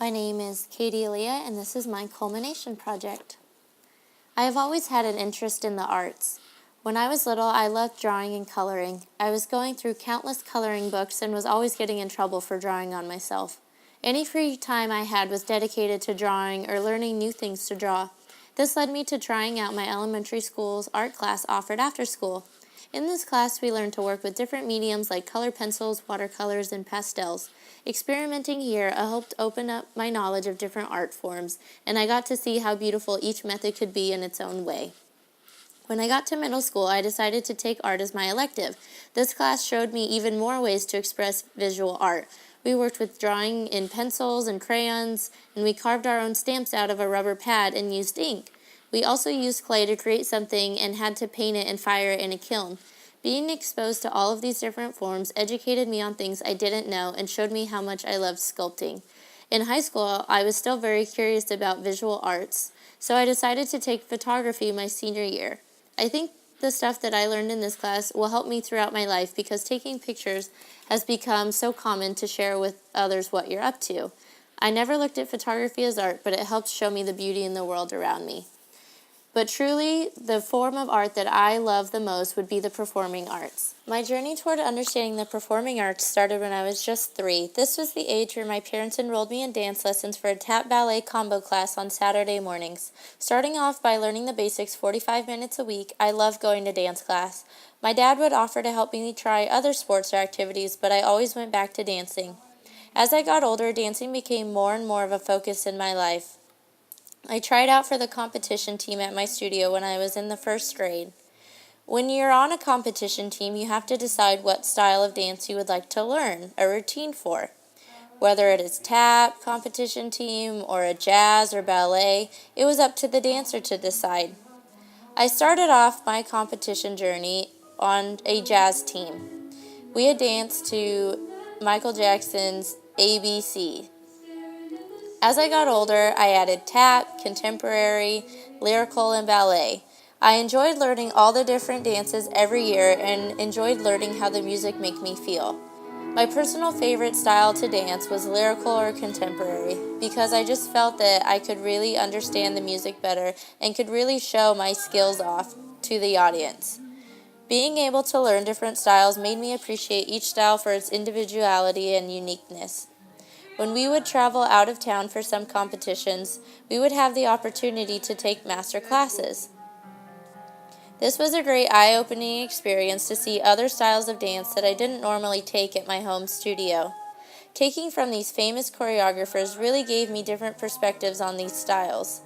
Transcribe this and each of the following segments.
My name is Katie Aaliyah, and this is my Culmination Project. I have always had an interest in the arts. When I was little, I loved drawing and coloring. I was going through countless coloring books and was always getting in trouble for drawing on myself. Any free time I had was dedicated to drawing or learning new things to draw. This led me to trying out my elementary school's art class offered after school. In this class, we learned to work with different mediums like color pencils, watercolors, and pastels. Experimenting here helped open up my knowledge of different art forms, and I got to see how beautiful each method could be in its own way. When I got to middle school, I decided to take art as my elective. This class showed me even more ways to express visual art. We worked with drawing in pencils and crayons, and we carved our own stamps out of a rubber pad and used ink. We also used clay to create something and had to paint it and fire it in a kiln. Being exposed to all of these different forms educated me on things I didn't know and showed me how much I loved sculpting. In high school, I was still very curious about visual arts, so I decided to take photography my senior year. I think the stuff that I learned in this class will help me throughout my life because taking pictures has become so common to share with others what you're up to. I never looked at photography as art, but it helped show me the beauty in the world around me. But truly, the form of art that I love the most would be the performing arts. My journey toward understanding the performing arts started when I was just 3. This was the age where my parents enrolled me in dance lessons for a tap ballet combo class on Saturday mornings. Starting off by learning the basics 45 minutes a week, I loved going to dance class. My dad would offer to help me try other sports or activities, but I always went back to dancing. As I got older, dancing became more and more of a focus in my life. I tried out for the competition team at my studio when I was in the 1st grade. When you're on a competition team, you have to decide what style of dance you would like to learn a routine for. Whether it is tap, competition team, or a jazz or ballet, it was up to the dancer to decide. I started off my competition journey on a jazz team. We had danced to Michael Jackson's ABC. As I got older, I added tap, contemporary, lyrical, and ballet. I enjoyed learning all the different dances every year and enjoyed learning how the music made me feel. My personal favorite style to dance was lyrical or contemporary because I just felt that I could really understand the music better and could really show my skills off to the audience. Being able to learn different styles made me appreciate each style for its individuality and uniqueness. When we would travel out of town for some competitions, we would have the opportunity to take master classes. This was a great eye-opening experience to see other styles of dance that I didn't normally take at my home studio. Taking from these famous choreographers really gave me different perspectives on these styles.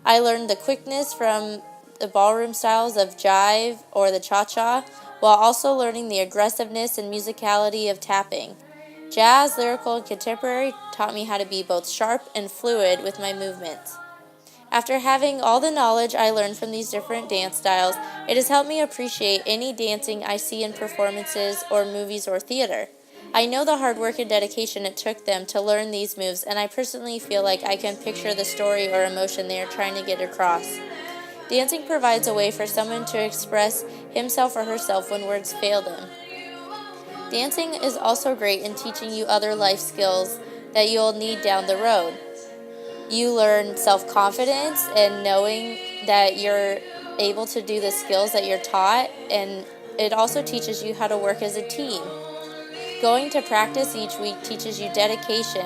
I learned the quickness from the ballroom styles of jive or the cha-cha, while also learning the aggressiveness and musicality of tapping. Jazz, lyrical, and contemporary taught me how to be both sharp and fluid with my movements. After having all the knowledge I learned from these different dance styles, it has helped me appreciate any dancing I see in performances or movies or theater. I know the hard work and dedication it took them to learn these moves, and I personally feel like I can picture the story or emotion they are trying to get across. Dancing provides a way for someone to express himself or herself when words fail them. Dancing is also great in teaching you other life skills that you'll need down the road. You learn self-confidence and knowing that you're able to do the skills that you're taught, and it also teaches you how to work as a team. Going to practice each week teaches you dedication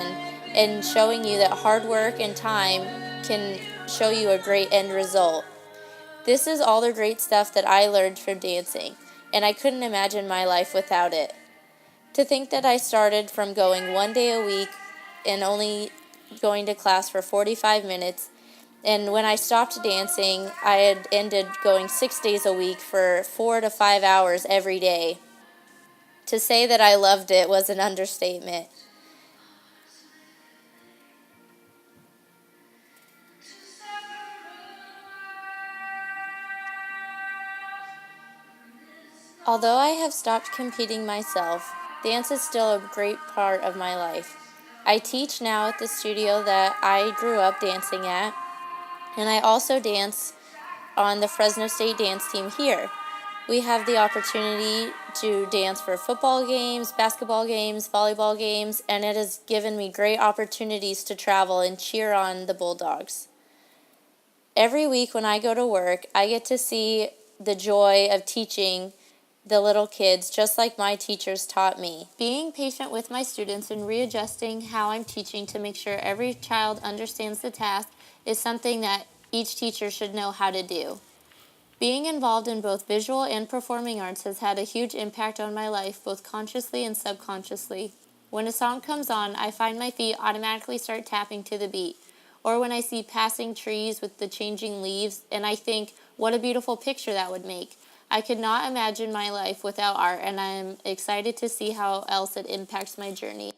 and showing you that hard work and time can show you a great end result. This is all the great stuff that I learned from dancing, and I couldn't imagine my life without it. To think that I started from going 1 day a week and only going to class for 45 minutes, and when I stopped dancing, I had ended going 6 days a week for 4 to 5 hours every day. To say that I loved it was an understatement. Although I have stopped competing myself, dance is still a great part of my life. I teach now at the studio that I grew up dancing at, and I also dance on the Fresno State dance team here. We have the opportunity to dance for football games, basketball games, volleyball games, and it has given me great opportunities to travel and cheer on the Bulldogs. Every week when I go to work, I get to see the joy of teaching the little kids just like my teachers taught me. Being patient with my students and readjusting how I'm teaching to make sure every child understands the task is something that each teacher should know how to do. Being involved in both visual and performing arts has had a huge impact on my life, both consciously and subconsciously. When a song comes on, I find my feet automatically start tapping to the beat. Or when I see passing trees with the changing leaves, and I think, what a beautiful picture that would make. I could not imagine my life without art, and I am excited to see how else it impacts my journey.